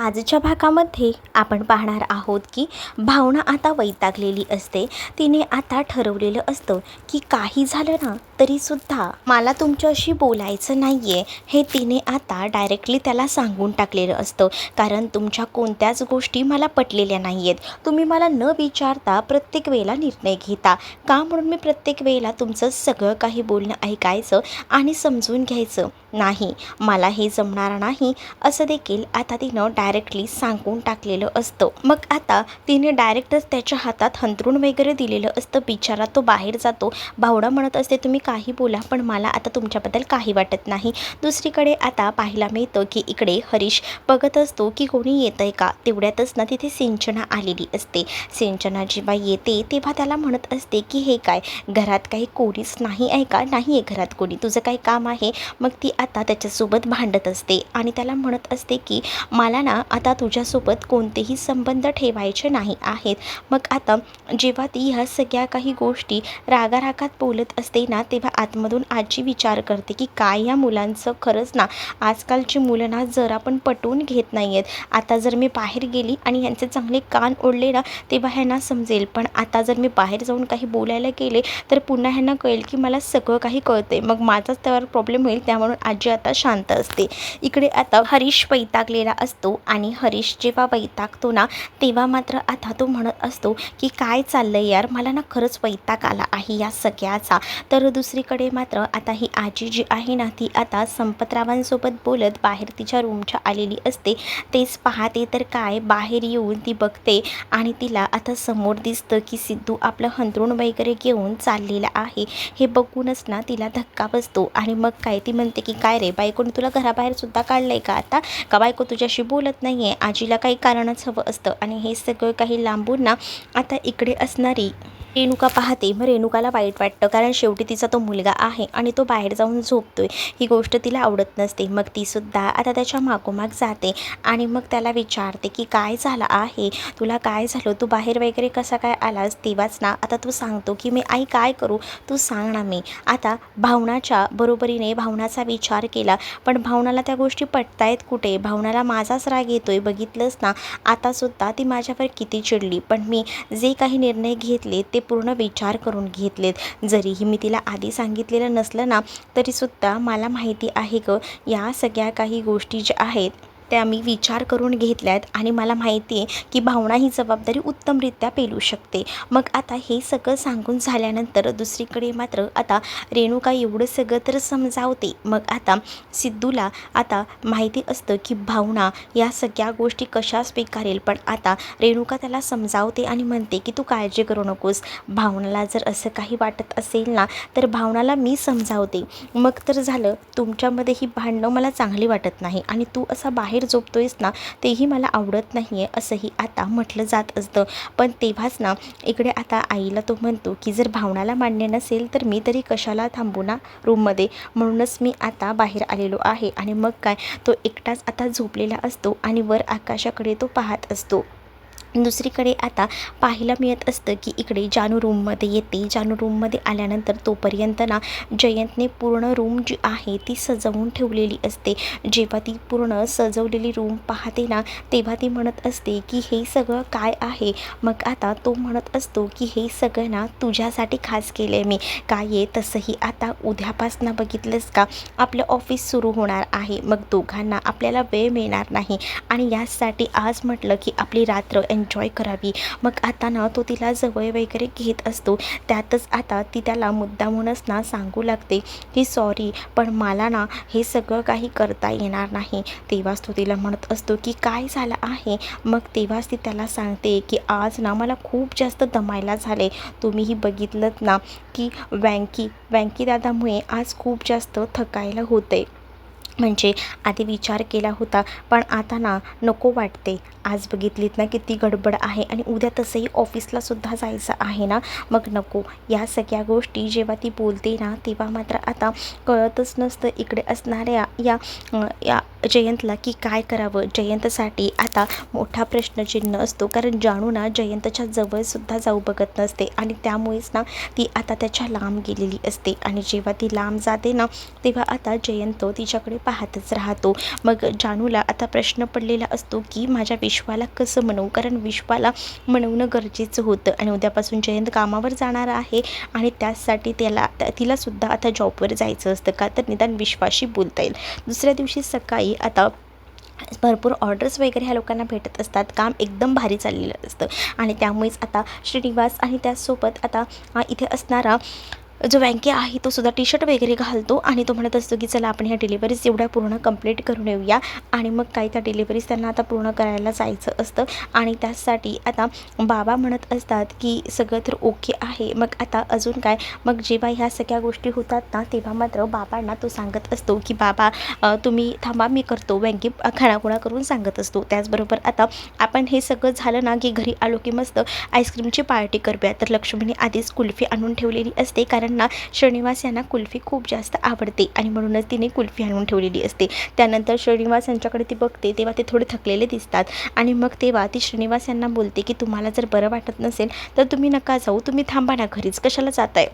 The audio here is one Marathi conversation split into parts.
आजच्या भागामध्ये आपण पाहणार आहोत की भावना आता वैतागलेली असते. तिने आता ठरवलेलं असतं की काही झालं ना तरीसुद्धा मला तुमच्याशी बोलायचं नाही आहे, हे तिने आता डायरेक्टली त्याला सांगून टाकलेलं असतं. कारण तुमच्या कोणत्याच गोष्टी मला पटलेल्या नाही आहेत. तुम्ही मला न विचारता प्रत्येक वेळेला निर्णय घेता. का म्हणून मी प्रत्येक वेळेला तुमचं सगळं काही बोलणं ऐकायचं आणि समजून घ्यायचं नाही. मला हे जमणार नाही असं देखील आता तिनं डायरेक्टली सांगून टाकलेलं असतं. मग आता तिने डायरेक्टच त्याच्या हातात हंतरून वगैरे दिलेलं असतं. बिचारा तो बाहेर जातो. भावना म्हणत असते तुम्ही काही बोला पण मला आता तुमच्याबद्दल काही वाटत नाही. दुसरीकडे आता पाहायला मिळतं की इकडे हरीश बघत असतो की कोणी येतं आहे का. तेवढ्यातच ना तिथे सिंचना आलेली असते. सिंचना जेव्हा येते तेव्हा त्याला म्हणत असते की हे काय घरात काही कोणीच नाही आहे का. नाही आहे घरात कोणी, तुझं काही काम आहे. मग ती आता त्याच्यासोबत भांडत असते आणि त्याला म्हणत असते की मला ना आता तुझ्यासोबत कोणतेही संबंध ठेवायचे नाही आहेत. मग आता जेव्हा ती ह्या सगळ्या काही गोष्टी रागारागात बोलत असते ना तेव्हा आतमधून आजी विचार करते की काय या मुलांचं खरंच ना आजकालची मुलं ना जरा पण पटवून घेत नाही आहेत. आता जर मी बाहेर गेली आणि यांचे चांगले कान ओढले ना तेव्हा ह्यांना समजेल, पण आता जर मी बाहेर जाऊन काही बोलायला गेले तर पुन्हा ह्यांना कळेल की मला सगळं काही कळते, मग माझाच त्यावर प्रॉब्लेम होईल. त्यामुळे आजी आता शांत असते. इकडे आता हरीश वैतागलेला असतो आणि हरीश जेव्हा वैतागतो ना तेव्हा मात्र आता तो म्हणत असतो की काय चाललं यार, मला ना खरंच वैताग आला आहे या सगळ्याचा. तर दुसरीकडे मात्र आता ही आजी जी आहे ना ती आता संपतरावांसोबत बोलत बाहेर तिच्या रूमच्या आलेली असते. तेच पाहते तर काय बाहेर येऊन ती बघते आणि तिला आता समोर दिसतं की सिद्धू आपलं हंतरून वगैरे घेऊन चाललेलं आहे. हे बघूनच ना तिला धक्का बसतो आणि मग काय ती म्हणते की काय रे बायकोने तुला घराबाहेर सुद्धा काढलंय का आता, का बायको तुझ्याशी बोलत नाही आहे. आजीला काही कारणच हवं असतं आणि हे सगळं काही लांबून ना आता इकडे असणारी रेणुका पाहते. मग रेणुकाला वाईट वाटतं कारण शेवटी तिचा तो मुलगा आहे आणि तो बाहेर जाऊन झोपतोय. ही गोष्ट तिला आवडत नसते. मग तीसुद्धा आता त्याच्या मागोमाग जाते आणि मग त्याला विचारते की काय झालं आहे, तुला काय झालं, तू बाहेर वगैरे कसा काय आलास. तेव्हाच ना आता तू सांगतो की मी आई काय करू, तू सांग ना. मी आता भावनाच्या बरोबरीने भावनाचा विचार केला पण भावनाला त्या गोष्टी पटतायत कुठे. भावनाला माझाच राग येतोय. बघितलंच ना आतासुद्धा ती माझ्यावर किती चिडली, पण मी जे काही निर्णय घेतले ते पूर्ण विचार करून घेतलेत. जरीही मी तिला आधी सांगितलेलं नसलं ना तरीसुद्धा मला माहिती आहे ग या सगळ्या काही गोष्टी ज्या आहेत त्या मी विचार करून घेतल्यात आणि मला माहिती आहे की भावना ही जबाबदारी उत्तमरित्या पेलू शकते. मग आता हे सगळं सांगून झाल्यानंतर दुसरीकडे मात्र आता रेणुका एवढं सगळं तर समजावते. मग आता सिद्धूला आता माहिती असतं की भावना या सगळ्या गोष्टी कशा स्वीकारेल, पण आता रेणुका त्याला समजावते आणि म्हणते की तू काळजी करू नकोस. भावनाला जर असं काही वाटत असेल ना तर भावनाला मी समजावते. मग तर झालं, तुमच्यामध्ये ही भांडणं मला चांगली वाटत नाही आणि तू असा बाहेर झोपतोयस ना तेही मला आवडत नाही आहे असंही आता म्हटलं जात असतं. पण तेव्हाच ना इकडे आता आईला तो म्हणतो की जर भावनाला मान्य नसेल तर मी तरी कशाला थांबू ना रूममध्ये, म्हणूनच मी आता बाहेर आलेलो आहे. आणि मग काय तो एकटाच आता झोपलेला असतो आणि वर आकाशाकडे तो पाहत असतो. दुसरीकडे आता पाहायला मिळत असतं की इकडे जानू रूममध्ये येते. जानू रूममध्ये आल्यानंतर तोपर्यंत ना जयंतने पूर्ण रूम जी आहे ती सजवून ठेवलेली असते. जेव्हा ती पूर्ण सजवलेली रूम पाहते ना तेव्हा ती म्हणत असते की हे सगळं काय आहे. मग आता तो म्हणत असतो की हे सगळं ना तुझ्यासाठी खास केलं आहे मी. काय आहे तसंही आता उद्यापासून बघितलंस का आपलं ऑफिस सुरू होणार आहे. मग दोघांना आपल्याला वेळ मिळणार नाही आणि यासाठी आज म्हटलं की आपली रात्र एन्जॉय करावी. मग आता ना तो तिला जवळ वगैरे घेत असतो. त्यातच आता ती त्याला मुद्दामूनच ना सांगू लागते की सॉरी पण मला ना हे सगळं काही करता येणार नाही. तेव्हाच तो तिला म्हणत असतो की काय झालं आहे. मग तेव्हाच ती त्याला सांगते की आज ना मला खूप जास्त दमायला झाले. तुम्हीही बघितलं ना की वँकी दादामुळे आज खूप जास्त थकायला होते. म्हणजे आधी विचार केला होता पण आता ना नको वाटते. आज बघितलीत ना किती गडबड आहे आणि उद्या तसंही ऑफिसला सुद्धा जायचं आहे ना, मग नको. या सगळ्या गोष्टी जेव्हा ती बोलते ना तेव्हा मात्र आता कळतच नसतं इकडे असणाऱ्या या जयंतला की काय करावं. जयंतसाठी आता मोठा प्रश्नचिन्ह असतो कारण जानू ना जयंतच्या जवळसुद्धा जाऊ बघत नसते आणि त्यामुळेच ना ती आता त्याच्या लांब गेलेली असते. आणि जेव्हा ती लांब जाते ना तेव्हा आता जयंत तिच्याकडे पाहतच राहतो. मग जानूला आता प्रश्न पडलेला असतो की माझ्या विश्वाला कसं म्हणू, कारण विश्वाला म्हणवणं गरजेचं होतं आणि उद्यापासून जयंत कामावर जाणार आहे आणि त्याचसाठी तिलासुद्धा आता जॉबवर जायचं असतं का तर निदान विश्वाशी बोलता येईल. दुसऱ्या दिवशी सकाळी आता भरपूर ऑर्डर्स वगैरे ह्या लोकांना भेटत असतात. काम एकदम भारी चाललेलं असतं आणि त्यामुळेच आता श्रीनिवास आणि त्याचसोबत आता इथे असणारा जो वँके आहे तो सुद्धा टी शर्ट वगैरे घालतो आणि तो म्हणत असतो की चला आपण ह्या डिलिव्हरीज एवढ्या पूर्ण कंप्लीट करून येऊया. आणि मग काही त्या डिलिव्हरीज त्यांना आता पूर्ण करायला जायचं असतं आणि त्यासाठी आता बाबा म्हणत असतात की सगळं तर ओके आहे. मग आता अजून काय, मग जेव्हा ह्या सगळ्या गोष्टी होतात ना तेव्हा मात्र बाबांना तो सांगत असतो की बाबा तुम्ही थांबा, मी करतो. वँके खाणाखुणा करून सांगत असतो. त्याचबरोबर आता आपण हे सगळं झालं ना की घरी आलो की मस्त आईस्क्रीमची पार्टी करूया. तर लक्ष्मीने आधीच कुल्फी आणून ठेवलेली असते, कारण ना श्रीनिवास यांना कुल्फी खूप जास्त आवडते आणि म्हणूनच तिने कुल्फी आणून ठेवलेली असते. त्यानंतर श्रीनिवास यांच्याकडे ती बघते तेव्हा ते थोडे थकलेले दिसतात आणि मग तेव्हा ती श्रीनिवास यांना बोलते की तुम्हाला जर बरं वाटत नसेल तर तुम्ही नका जाऊ, तुम्ही थांबा ना घरीच, कशाला जाताय.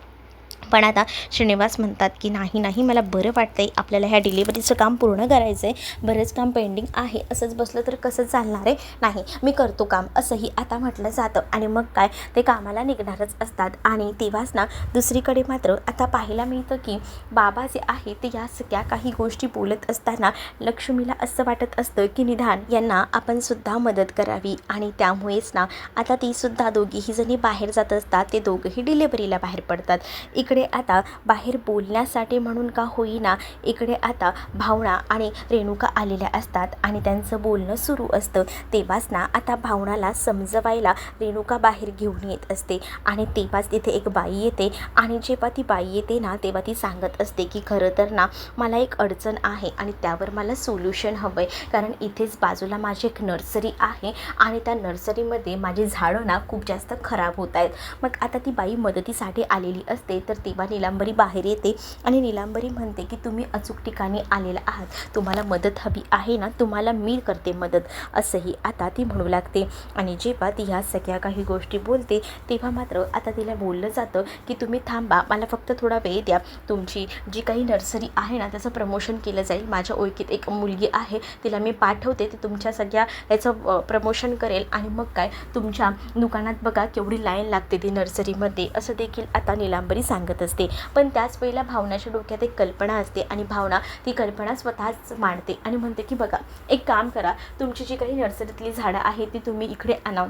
पण आता श्रीनिवास म्हणतात की नाही मला बरं वाटतं आहे, आपल्याला ह्या डिलिव्हरीचं काम पूर्ण करायचं आहे, बरंच काम पेंडिंग आहे, असंच बसलं तर कसं चालणार आहे, नाही मी करतो काम, असंही आता म्हटलं जातं. आणि मग काय ते कामाला निघणारच असतात. आणि तेव्हाच ना दुसरीकडे मात्र आता पाहायला मिळतं की बाबा जे आहे ते या सगळ्या काही गोष्टी बोलत असताना लक्ष्मीला असं वाटत असतं की निदान यांना आपण सुद्धा मदत करावी. आणि त्यामुळेच ना आता तीसुद्धा दोघीही जणी बाहेर जात असतात. ते दोघंही डिलिव्हरीला बाहेर पडतात. इकडे आता बाहेर बोलण्यासाठी म्हणून का होईना इकडे आता भावना आणि रेणुका आलेल्या असतात आणि त्यांचं बोलणं सुरू असतं. तेव्हाच ना आता भावनाला समजवायला रेणुका बाहेर घेऊन येत असते आणि तेव्हाच तिथे एक बाई येते आणि जेव्हा ती बाई येते ना तेव्हा ती सांगत असते की खरं तर ना मला एक अडचण आहे आणि त्यावर मला सोल्युशन हवं आहे, कारण इथेच बाजूला माझी एक नर्सरी आहे आणि त्या नर्सरीमध्ये माझी झाडं ना खूप जास्त खराब होत आहेत. मग आता ती बाई मदतीसाठी आलेली असते. तर तेव्हा नीलांबरी बाहेर येते आणि नीलांबरी म्हणते की तुम्ही अचूक ठिकाणी आलेला आहात, तुम्हाला मदत हवी आहे ना, तुम्हाला मी करते मदत, असंही आता ती म्हणू लागते. आणि जेव्हा ती ह्या सगळ्या काही गोष्टी बोलते तेव्हा मात्र आता तिला बोललं जातं की तुम्ही थांबा, मला फक्त थोडा वेळ द्या, तुमची जी काही नर्सरी आहे ना त्याचं प्रमोशन केलं जाईल, माझ्या ओळखीत एक मुलगी आहे तिला मी पाठवते, ती तुमच्या सगळ्या याचं प्रमोशन करेल आणि मग काय तुमच्या दुकानात बघा केवढी लाईन लागते ती नर्सरीमध्ये, असं देखील आता नीलांबरी सांगत असते. पण त्याच वेळेला भावनाच्या डोक्यात एक कल्पना असते आणि भावना ती कल्पना स्वतःच मांडते आणि म्हणते की बघा एक काम करा, तुमची जी काही नर्सरीतली झाडं आहेत ती तुम्ही इकडे आणा,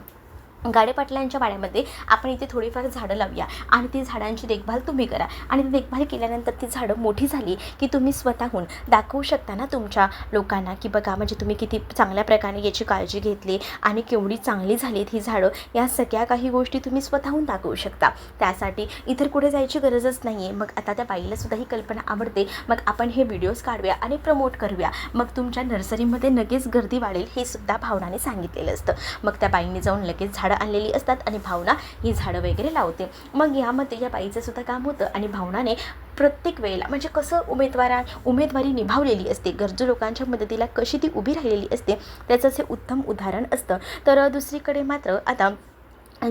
गाडेपाटलांच्या वाड्यामध्ये आपण इथे थोडीफार झाडं लावूया आणि ती झाडांची देखभाल तुम्ही करा आणि ती देखभाल केल्यानंतर ती झाडं मोठी झाली की तुम्ही स्वतःहून दाखवू शकता ना तुमच्या लोकांना की बघा म्हणजे तुम्ही किती चांगल्या प्रकारे याची काळजी घेतली आणि केवढी चांगली झालीत ही झाडं, या सगळ्या काही गोष्टी तुम्ही स्वतःहून दाखवू शकता. त्यासाठी इतर कुठे जायची गरजच नाही आहे. मग आता त्या बाईलासुद्धा ही कल्पना आवडते. मग आपण हे व्हिडिओज काढूया आणि प्रमोट करूया, मग तुमच्या नर्सरीमध्ये लगेच गर्दी वाढेल, हे सुद्धा भावनाने सांगितलेलं असतं. मग त्या बाईंनी जाऊन लगेच झाडं आणलेली असतात आणि भावना ही झाडं वगैरे लावते. मग यामध्ये या बाईचं सुद्धा काम होतं आणि भावनाने प्रत्येक वेळेला म्हणजे कसं उमेदवारी निभावलेली असते, गरजू लोकांच्या मदतीला कशी ती उभी राहिलेली असते त्याचंच हे उत्तम उदाहरण असतं. तर दुसरीकडे मात्र आता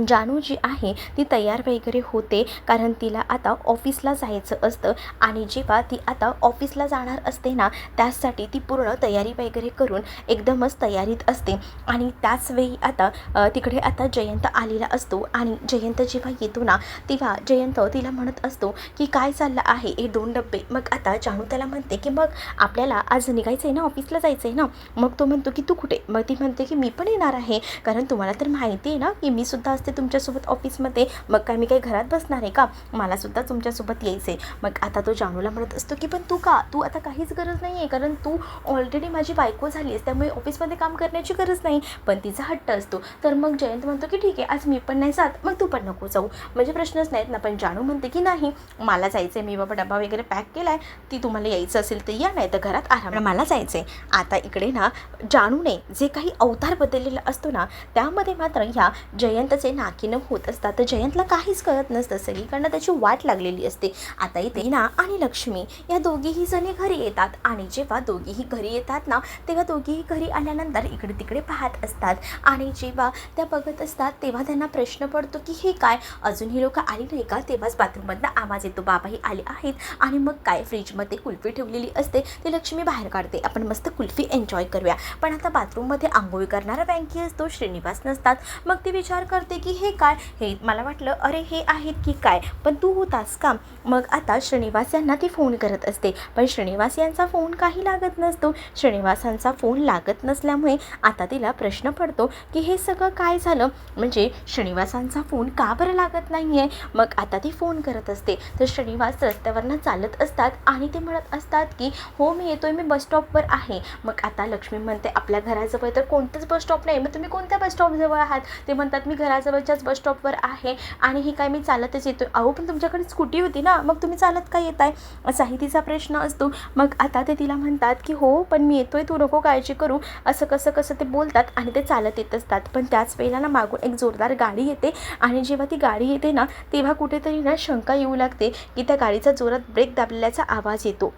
जानू जी आहे ती तयार वगैरे होते, कारण तिला आता ऑफिसला जायचं असतं आणि जेव्हा ती आता ऑफिसला जाणार असते ना त्यासाठी ती पूर्ण तयारी वगैरे करून एकदमच तयारीत असते. आणि त्याचवेळी आता तिकडे आता जयंत आलेला असतो आणि जयंत जेव्हा येतो ना तेव्हा जयंत तिला म्हणत असतो की काय चाललं आहे हे 2 डब्बे. मग आता जानू त्याला म्हणते की मग आपल्याला आज निघायचं आहे ना, ऑफिसला जायचं आहे ना. मग तो म्हणतो की तू कुठे, मग ती म्हणते की मी पण येणार आहे, कारण तुम्हाला तर माहिती आहे ना की मी सुद्धा असते तुमच्यासोबत ऑफिसमध्ये, मग काय मी काही घरात बसणार आहे का, मला सुद्धा तुमच्यासोबत यायचं आहे. मग आता तो जानूला म्हणत असतो की पण तू आता काहीच गरज नाही आहे, कारण तू ऑलरेडी माझी बायको झाली आहेस, त्यामुळे ऑफिसमध्ये काम करण्याची गरज नाही. पण तिचा हट्ट असतो. तर मग जयंत म्हणतो की ठीक आहे आज मी पण नाही जात, मग तू पण नको जाऊ, म्हणजे प्रश्नच नाहीत ना. पण जानू म्हणते की नाही मला जायचं आहे, मी बाबा डबा वगैरे पॅक केला आहे, ती तुम्हाला यायचं असेल तर या, नाही तर घरात आराम, मला जायचं आहे. आता इकडे ना जानूने जे काही अवतार बदललेला असतो ना त्यामध्ये मात्र ह्या जयंतचे नाकीनं होत असतात. तर जयंतला काहीच कळत नसतं, सगळीकडनं त्याची वाट लागलेली असते. आता इथे टीना आणि लक्ष्मी या दोघीही जणी घरी येतात आणि जेव्हा दोघीही घरी येतात ना, तेव्हा दोघीही घरी आल्यानंतर इकडे तिकडे पाहत असतात आणि जेव्हा त्या बघत असतात तेव्हा त्यांना प्रश्न पडतो की हे काय, अजून ही लोक आली नाही का? तेव्हाच बाथरूममधनं आवाज येतो, बाबाही आले आहेत. आणि मग काय, फ्रीजमध्ये कुल्फी ठेवलेली असते, ती लक्ष्मी बाहेर काढते, आपण मस्त कुल्फी एन्जॉय करूया. पण आता बाथरूममध्ये आंघोळ करणारा वँकी असतो, श्रीनिवास नसतात. मग ती विचार करते की हे काय, हे मला वाटलं अरे हे आहेत की काय, पण तू होतास का? मग आता श्रीनिवास यांना ती फोन करत असते, पण श्रीनिवास यांचा फोन काही लागत नसतो. श्रीनिवासांचा फोन लागत नसल्यामुळे आता तिला प्रश्न पडतो की हे सगळं काय झालं, म्हणजे श्रीनिवासांचा फोन का बरं लागत नाही आहे. मग आता ती फोन करत असते, तर श्रीनिवास रस्त्यावरनं चालत असतात आणि ते म्हणत असतात की हो मी येतोय, मी बसस्टॉपवर आहे. मग आता लक्ष्मी म्हणते आपल्या घराजवळ तर कोणतंच बसस्टॉप नाही, मग तुम्ही कोणत्या बसस्टॉपजवळ आहात? ते म्हणतात मी घराजवळच्याच बसस्टॉपवर आहे आणि ही काय मी चालतच येतोय. अहो पण तुमच्याकडे स्कूटी होती ना, मग तुम्ही चालत का येत आहे, असाही तिचा प्रश्न असतो. मग आता ते तिला म्हणतात की हो पण मी येतोय, तू नको काळजी करू, असं कसं ते बोलतात आणि ते चालत येत असतात. पण त्याच वेळेला ना मागून एक जोरदार गाडी येते आणि जेव्हा ती गाडी येते ना, तेव्हा कुठेतरी ना शंका येऊ लागते की त्या गाडीचा जोरात ब्रेक दाबलेल्याचा आवाज येतो.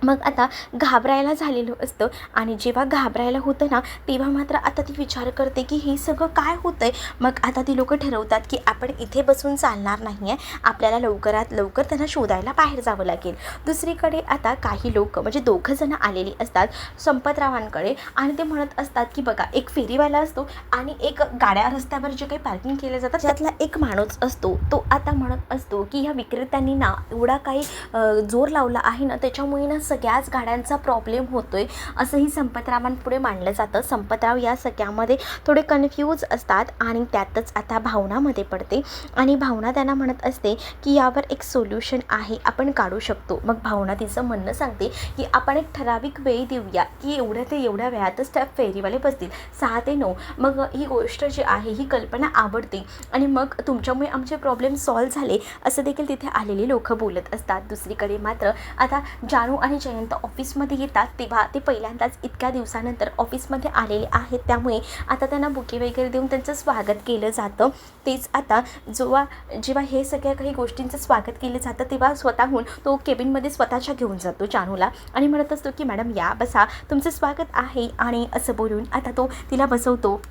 मग आता घाबरायला झालेलं असतं आणि जेव्हा घाबरायला होतं ना, तेव्हा मात्र आता ती विचार करते की हे सगळं काय होतं आहे. मग आता ती लोकं ठरवतात की आपण इथे बसून चालणार नाही आहे, आपल्याला लवकरात लवकर त्यांना शोधायला बाहेर जावं लागेल. दुसरीकडे आता काही लोक म्हणजे दोघं जण आलेली असतात संपतरावांकडे आणि ते म्हणत असतात की बघा, एक फेरीवाला असतो आणि एक गाड्या रस्त्यावर जे काही पार्किंग केले जातात त्यातला एक माणूस असतो, तो आता म्हणत असतो की ह्या विक्रेत्यांनी ना एवढा काही जोर लावला आहे ना, त्याच्यामुळे ना सगळ्याच गाड्यांचा प्रॉब्लेम होतोय, असंही संपतरावांपुढे मांडलं जातं. संपतराव या सगळ्यामध्ये थोडे कन्फ्यूज असतात आणि त्यातच आता भावनामध्ये पडते आणि भावना त्यांना म्हणत असते की यावर एक सोल्युशन आहे, आपण काढू शकतो. मग भावना तिचं म्हणणं सांगते की आपण एक ठराविक वेळ देऊया की एवढ्या ते एवढ्या वेळातच त्या फेरीवाले बसतील, 6 ते 9. मग ही गोष्ट जी आहे ही कल्पना आवडते आणि मग तुमच्यामुळे आमचे प्रॉब्लेम सॉल्व्ह झाले, असं देखील तिथे आलेली लोकं बोलत असतात. दुसरीकडे मात्र आता जानू आणि जयंत ऑफिसमध्ये येतात, तेव्हा ते पहिल्यांदाच इतक्या दिवसानंतर ऑफिसमध्ये आलेले आहेत, त्यामुळे आता त्यांना बुके वगैरे देऊन त्यांचं स्वागत केलं जातं. तेच आता जेव्हा हे सगळ्या काही गोष्टींचं स्वागत केलं जातं तेव्हा स्वतःहून तो केबिनमध्ये स्वतःच्या घेऊन जातो जानूला आणि म्हणत असतो की मॅडम या बसा, तुमचं स्वागत आहे, आणि असं बोलून आता तो तिला बसवतो.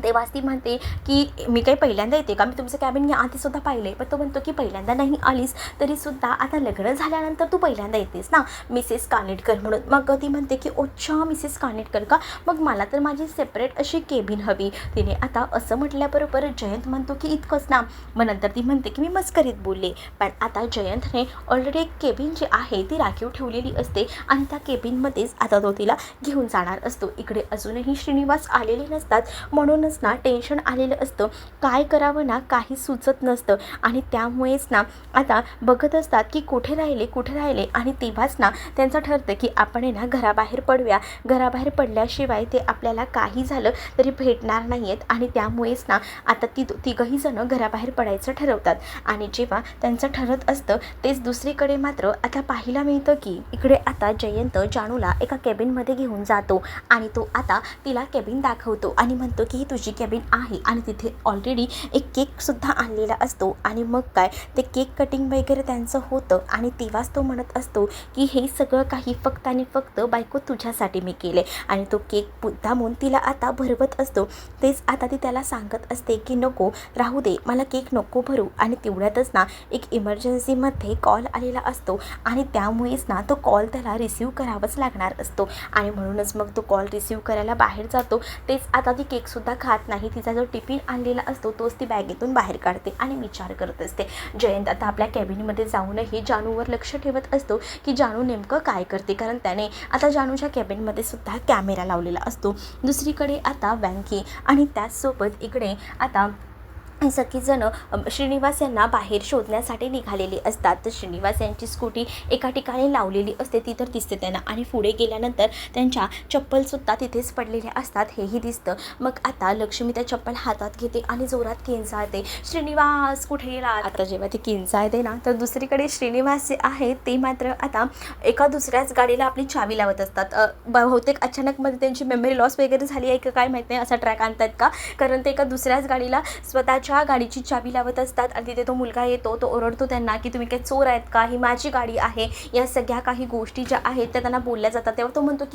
तेव्हाच ती म्हणते की मी काही पहिल्यांदा येते का, मी तुमचं कॅबिन या आधीसुद्धा पाहिलं आहे. पण तो म्हणतो की पहिल्यांदा नाही आलीस तरीसुद्धा आता लग्न झाल्यानंतर तू पहिल्यांदा येतेस ना, मिसेस कानेटकर म्हणून. मग ती म्हणते की अच्छा मिसेस कानेटकर का, मग मला तर माझी सेपरेट अशी केबिन हवी. तिने आता असं म्हटल्याबरोबर जयंत म्हणतो की इतकंच ना. मग नंतर ती म्हणते की मी मस्करीत बोलले, पण आता जयंतने ऑलरेडी एक केबिन जी आहे ती राखीव ठेवलेली असते आणि त्या केबिनमध्येच आता तो तिला घेऊन जाणार असतो. इकडे अजूनही श्रीनिवास आलेले नसतात, म्हणून ना टेन्शन आलेलं असतं, काय करावं ना काही सुचत नसतं आणि त्यामुळेच ना आता बघत असतात की कुठे राहिले आणि तेव्हाच ना त्यांचं ठरतं की आपण ना घराबाहेर पडूया, घराबाहेर पडल्याशिवाय ते आपल्याला काही झालं तरी भेटणार नाही आहेत आणि त्यामुळेच ना आता तिघंही जणं घराबाहेर पडायचं ठरवतात. आणि जेव्हा त्यांचं ठरत असतं तेच दुसरीकडे मात्र आता पाहायला मिळतं की इकडे आता जयंत जानूला एका केबिनमध्ये घेऊन जातो आणि तो आता तिला केबिन दाखवतो आणि म्हणतो की तुझी केबिन आहे आणि तिथे ऑलरेडी एक केकसुद्धा आणलेला असतो. आणि मग काय ते केक कटिंग वगैरे त्यांचं होतं आणि तेव्हाच तो म्हणत असतो की हे सगळं काही फक्त आणि फक्त बायको तुझ्यासाठी मी केले आणि तो केक मुद्दामून तिला आता भरवत असतो. तेच आता ती त्याला सांगत असते की नको राहू दे, मला केक नको भरू. आणि तेवढ्यातच ना एक इमर्जन्सीमध्ये कॉल आलेला असतो आणि त्यामुळेच ना तो कॉल त्याला रिसीव करावाच लागणार असतो आणि म्हणूनच मग तो कॉल रिसीव करायला बाहेर जातो. तेच आता ती केकसुद्धा खात नाही, तिचा जो टिफिन आणलेला असतो तोच ती बॅगेतून बाहेर काढते आणि विचार करत असते. जयंत आता आपल्या कॅबिनमध्ये जाऊनही जानूवर लक्ष ठेवत असतो की जानू नेमकं काय करते, कारण त्याने आता जानूच्या कॅबिनमध्ये सुद्धा कॅमेरा लावलेला असतो. दुसरीकडे आता वँकी आणि त्याचसोबत इकडे आता सगळीजणं श्रीनिवास यांना बाहेर शोधण्यासाठी निघालेली असतात. तर श्रीनिवास यांची स्कूटी एका ठिकाणी लावलेली असते, ती तर दिसते त्यांना आणि पुढे गेल्यानंतर त्यांच्या चप्पलसुद्धा तिथेच पडलेल्या असतात हेही दिसतं. मग आता लक्ष्मी त्या चप्पल हातात घेते आणि जोरात किंचाळते, श्रीनिवास कुठे गेला. आता जेव्हा ती किंचाळते ना तर दुसरीकडे श्रीनिवास जे आहे ते मात्र आता एका दुसऱ्याच गाडीला आपली चावी लावत असतात. बहुतेक अचानकमध्ये त्यांची मेमरी लॉस वगैरे झाली आहे का काय माहीत नाही, असा ट्रॅक आणतात का, कारण ते एका दुसऱ्याच गाडीला स्वतःची सिद्धूच्या गाडीची चाबी लावत असतात आणि तिथे तो मुलगा येतो. तो ओरडतो त्यांना की तुम्ही काय चोर आहेत का, ही माझी गाडी आहे. या सगळ्या काही गोष्टी ज्या आहेत त्या त्यांना बोलल्या जातात. तेव्हा तो म्हणतो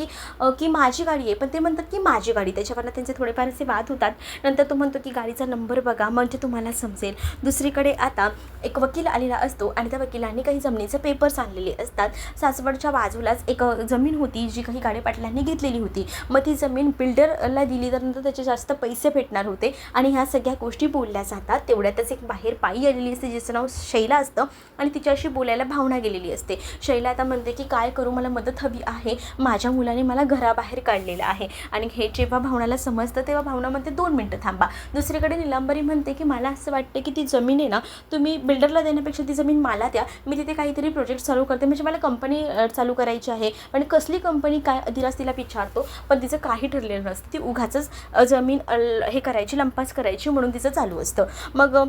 की माझी गाडी आहे, पण ते म्हणतात की माझी गाडी. त्याच्यावरनं त्यांचे थोडेफार असे वाद होतात. नंतर तो म्हणतो की गाडीचा नंबर बघा म्हणजे तुम्हाला समजेल. दुसरीकडे आता एक वकील आलेला असतो आणि त्या वकिलांनी काही जमिनीचे पेपर्स आणलेले असतात. सासवडच्या बाजूलाच एक जमीन होती जी काही गाडे पाटलांनी घेतलेली होती. मग ती जमीन बिल्डरला दिली तर नंतर त्याचे जास्त पैसे भेटणार होते आणि ह्या सगळ्या गोष्टी बोलल्या जातात. तेवढ्यातच एक बाहेर बाई आलेली असते जिचं नाव शैला असतं आणि तिच्याशी बोलायला भावना गेलेली असते. शैला आता म्हणते की काय करू, मला मदत हवी आहे, माझ्या मुलाने मला घराबाहेर काढलेलं आहे. आणि हे जेव्हा भावनाला समजतं तेव्हा भावना म्हणते 2 मिनटं थांबा. दुसरीकडे निलांबरी म्हणते की मला असं वाटतं की ती जमीन आहे ना, तुम्ही बिल्डरला देण्यापेक्षा ती जमीन मला द्या, मी तिथे काहीतरी प्रोजेक्ट चालू करते. म्हणजे मला कंपनी चालू करायची आहे. आणि कसली कंपनी काय धीराज तिला विचारतो, पण तिचं काही ठरलेलं नसतं. ती उगाचच जमीन हे करायची, लंपास करायची म्हणून तिचं चालू असतं. मग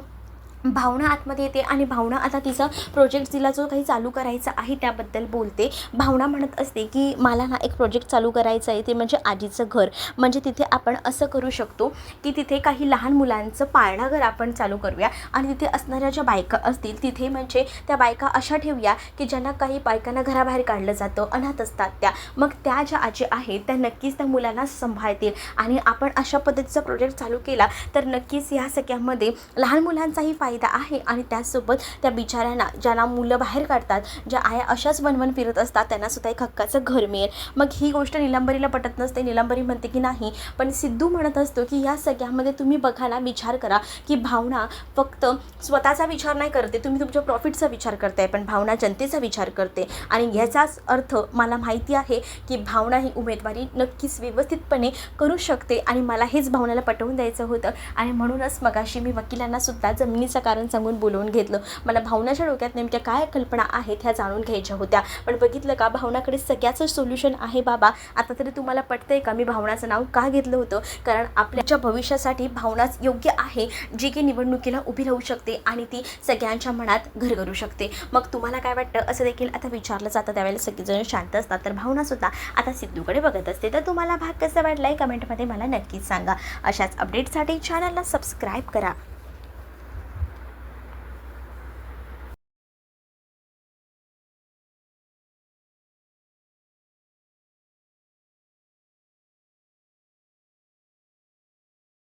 भावना आतमध्ये येते आणि भावना आता तिचा प्रोजेक्ट तिला जो काही चालू करायचा आहे त्याबद्दल बोलते. भावना म्हणत असते की मला ना एक प्रोजेक्ट चालू करायचं आहे, ते म्हणजे आजीचं घर. म्हणजे तिथे आपण असं करू शकतो की तिथे काही लहान मुलांचं पाळणाघर आपण चालू करूया आणि तिथे असणाऱ्या ज्या बायका असतील तिथे म्हणजे त्या बायका अशा ठेवूया की ज्यांना काही बायकांना घराबाहेर काढलं जातं, अनाथ असतात त्या. मग त्या ज्या आजी आहेत त्या नक्कीच त्या मुलांना सांभाळतील आणि आपण अशा पद्धतीचा प्रोजेक्ट चालू केला तर नक्कीच ह्या सगळ्यामध्ये लहान मुलांचाही फायदा आहे आणि त्याचसोबत त्या बिचाऱ्यांना ज्यांना मुलं बाहेर काढतात, ज्या आया अशाच वनवन फिरत असतात, त्यांना सुद्धा एक हक्काचं घर मिळेल. मग ही गोष्ट निलांबरीला पटत नसते. निलांबरी म्हणते की नाही, पण सिद्धू म्हणत असतो की या सगळ्यामध्ये तुम्ही बघा ना, विचार करा की भावना फक्त स्वतःचा विचार नाही करते, तुम्ही तुमच्या प्रॉफिटचा विचार करताय, पण भावना जनतेचा विचार करते. आणि ह्याचाच अर्थ मला माहिती आहे की भावना ही उमेदवारी नक्कीच व्यवस्थितपणे करू शकते आणि मला हेच भावनाला पटवून द्यायचं होतं. आणि म्हणूनच मगाशी मी वकिलांना सुद्धा जमिनीचं कारण सांगून बोलवून घेतलं. मला भावनाच्या डोक्यात नेमक्या काय कल्पना आहेत ह्या जाणून घ्यायच्या होत्या. पण बघितलं का, भावनाकडे सगळ्याचं सोल्युशन आहे बाबा. आता तरी तुम्हाला पटतंय का मी भावनाचं नाव का घेतलं होतं? कारण आपल्याच्या भविष्यासाठी भावनाच योग्य आहे, जी की निवडणुकीला उभी राहू शकते आणि ती सगळ्यांच्या मनात घर करू शकते. मग तुम्हाला काय वाटतं असं देखील आता विचारलं जातं. त्यावेळेला सगळेजण शांत असतात. तर भावनासुद्धा आता सिद्धूकडे बघत असते. तर तुम्हाला भाग कसा वाटला आहे कमेंटमध्ये मला नक्कीच सांगा. अशाच अपडेटसाठी चॅनलला सबस्क्राईब करा.